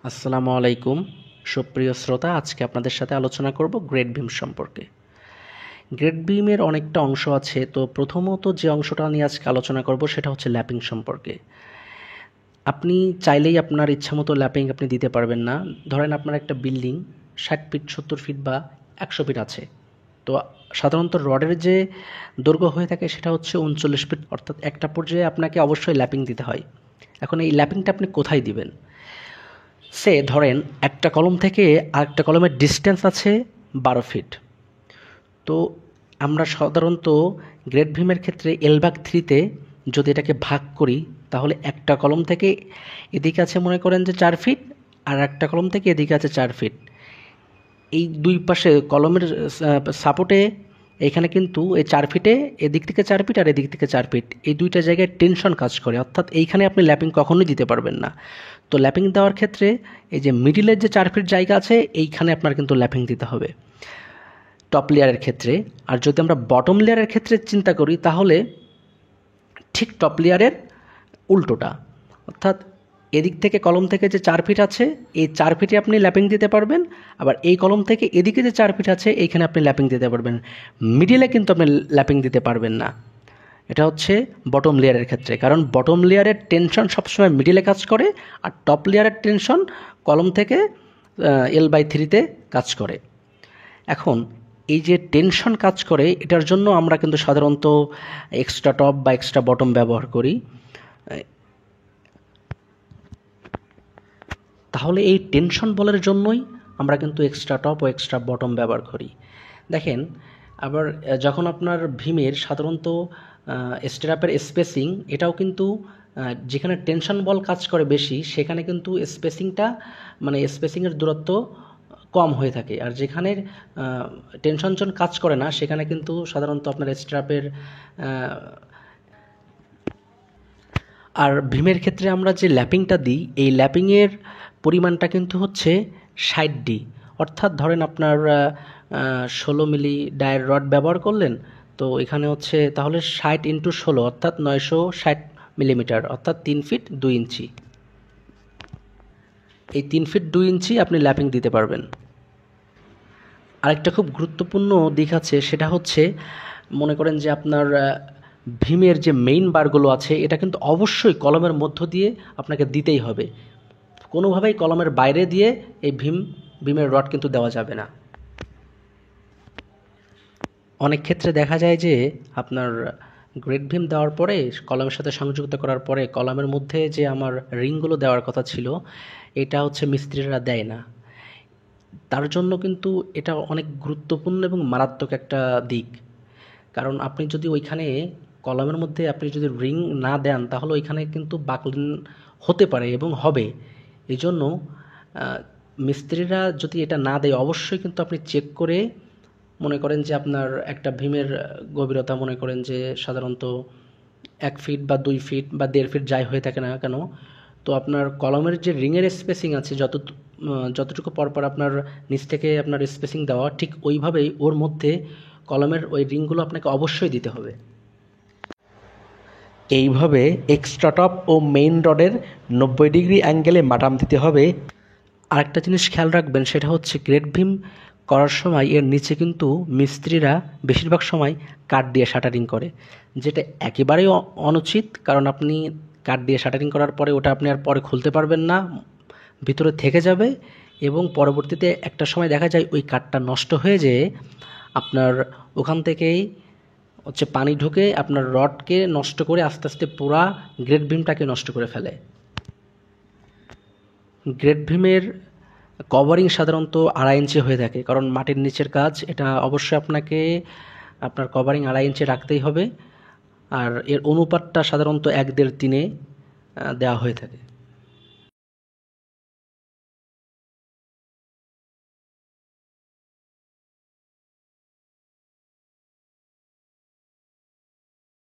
আসসালামু আলাইকুম সুপ্রিয় শ্রোতা, আজকে আপনাদের সাথে আলোচনা করব গ্রেড বিম সম্পর্কে। গ্রেড বিমের অনেকটা অংশ আছে, তো প্রথমত যে অংশটা নিয়ে আজকে আলোচনা করব সেটা হচ্ছে ল্যাপিং সম্পর্কে। আপনি চাইলেই আপনার ইচ্ছামতো ল্যাপিং আপনি দিতে পারবেন না। ধরেন আপনার একটা বিল্ডিং 60 ফিট 70 ফিট বা 100 ফিট আছে, তো সাধারণত রডের যে দৈর্ঘ্য হয়ে থাকে সেটা হচ্ছে 39 ফিট, অর্থাৎ একটা পর্যায়ে আপনাকে অবশ্যই ল্যাপিং দিতে হয়। এখন এই ল্যাপিংটা আপনি কোথায় দিবেন? ধরেন একটা কলম থেকে আরেকটা কলমের ডিস্টেন্স আছে 12 ফিট। তো আমরা সাধারণত গ্রেড ভিমের ক্ষেত্রে L/3-তে যদি এটাকে ভাগ করি, তাহলে একটা কলম থেকে এদিকে আছে মনে করেন যে 4 ফিট, আর একটা কলম থেকে এদিকে আছে 4 ফিট। এই দুই পাশে কলমের সাপোর্টে এখানে কিন্তু এই 4 ফিটে এদিক থেকে 4 ফিট আর এদিক থেকে 4 ফিট, এই দুইটা জায়গায় টেনশন কাজ করে, অর্থাৎ এইখানে আপনি ল্যাপিং কখনোই দিতে পারবেন না। তো ল্যাপিং দেওয়ার ক্ষেত্রে এই যে মিডিলের যে 4 ফিট জায়গা আছে এইখানে আপনার কিন্তু ল্যাপিং দিতে হবে টপ লেয়ারের ক্ষেত্রে। আর যদি আমরা বটম লেয়ারের ক্ষেত্রে চিন্তা করি, তাহলে ঠিক টপ লেয়ারের উল্টোটা, অর্থাৎ এদিক থেকে কলম থেকে যে 4 ফিট আছে এই 4 ফিটে আপনি ল্যাপিং দিতে পারবেন, আবার এই কলম থেকে এদিকে যে 4 ফিট আছে এইখানে আপনি ল্যাপিং দিতে পারবেন। মিডিলে কিন্তু আপনি ল্যাপিং দিতে পারবেন না। এটা হচ্ছে বটম লেয়ারের ক্ষেত্রে, কারণ বটম লেয়ারের টেনশন সবসময় মিডিলে কাজ করে, আর টপ লেয়ারের টেনশন কলম থেকে L/3-তে কাজ করে। এখন এই যে টেনশন কাজ করে, এটার জন্য আমরা কিন্তু সাধারণত এক্সট্রা টপ বা এক্সট্রা বটম ব্যবহার করি। তাহলে এই টেনশন বলের জন্যই আমরা কিন্তু এক্সট্রা টপ ও এক্সট্রা বটম ব্যবহার করি। দেখেন, আবার যখন আপনার ভীমের সাধারণত স্ট্র্যাপের স্পেসিং, এটাও কিন্তু যেখানে টেনশন বল কাজ করে বেশি সেখানে কিন্তু স্পেসিংটা মানে স্পেসিংয়ের দূরত্ব কম হয়ে থাকে, আর যেখানে টেনশন জোন কাজ করে না সেখানে কিন্তু সাধারণত আপনার স্ট্র্যাপের আর ভীমের ক্ষেত্রে আমরা যে ল্যাপিংটা দিই এই ল্যাপিংয়ের পরিমাণটা কিন্তু হচ্ছে 60D। অর্থাৎ ধরেন আপনার 16 মিলি ডায়ের রড ব্যবহার করলেন, তো এখানে হচ্ছে তাহলে 60 × 16 অর্থাৎ 960 মিলিমিটার, অর্থাৎ 3 ফিট 2 ইঞ্চি। এই 3 ফিট 2 ইঞ্চি আপনি ল্যাপিং দিতে পারবেন। আরেকটা খুব গুরুত্বপূর্ণ দিক আছে, সেটা হচ্ছে মনে করেন যে আপনার ভীমের যে মেইন বারগুলো আছে এটা কিন্তু অবশ্যই কলমের মধ্য দিয়ে আপনাকে দিতেই হবে। কোনোভাবেই কলমের বাইরে দিয়ে এই ভীমের রড কিন্তু দেওয়া যাবে না। অনেক ক্ষেত্রে দেখা যায় যে আপনার গ্রেড ভীম দেওয়ার পরে কলমের সাথে সংযুক্ত করার পরে কলমের মধ্যে যে আমার রিংগুলো দেওয়ার কথা ছিল এটা হচ্ছে মিস্ত্রিরা দেয় না। তার জন্য কিন্তু এটা অনেক গুরুত্বপূর্ণ এবং মারাত্মক একটা দিক, কারণ আপনি যদি ওইখানে কলমের মধ্যে আপনি যদি রিং না দেন তাহলে ওইখানে কিন্তু বাকলিন হতে পারে এবং হবে। এই জন্য মিস্ত্রিরা যদি এটা না দেয় অবশ্যই কিন্তু আপনি চেক করে, মনে করেন যে আপনার একটা ভীমের গভীরতা মনে করেন যে সাধারণত 1 ফিট বা 2 ফিট বা 1.5 ফিট যাই হয়ে থাকে না কেন, তো আপনার কলমের যে রিংয়ের স্পেসিং আছে যতটুকু পরপর আপনার নিচ থেকে আপনার স্পেসিং দেওয়া ঠিক ওইভাবেই ওর মধ্যে কলমের ওই রিংগুলো আপনাকে অবশ্যই দিতে হবে। এইভাবে এক্সট্রা টপ ও মেইন রডের 90 ডিগ্রি অ্যাঙ্গেলে মাটাম দিতে হবে। আরেকটা জিনিস খেয়াল রাখবেন, সেটা হচ্ছে গ্রেড ভীম করার সময় এর নিচে কিন্তু মিস্ত্রিরা বেশিরভাগ সময় কাঠ দিয়ে শাটারিং করে, যেটা একেবারেই অনুচিত। কারণ আপনি কাঠ দিয়ে শাটারিং করার পরে ওটা আপনি আর পরে খুলতে পারবেন না, ভিতরে থেকে যাবে এবং পরবর্তীতে একটা সময় দেখা যায় ওই কাঠটা নষ্ট হয়ে যেয়ে আপনার ওখান থেকেই হচ্ছে পানি ঢুকে আপনার রডকে নষ্ট করে আস্তে আস্তে পুরা গ্রেড ভীমটাকে নষ্ট করে ফেলে। গ্রেড ভীমের কভারিং সাধারণত 2.5 ইঞ্চি হয়ে থাকে, কারণ মাটির নিচের কাজ, এটা অবশ্যই আপনাকে আপনার কভারিং 2.5 ইঞ্চি রাখতেই হবে। আর এর অনুপাতটা সাধারণত 1/2-3-এ দেওয়া হয়ে থাকে।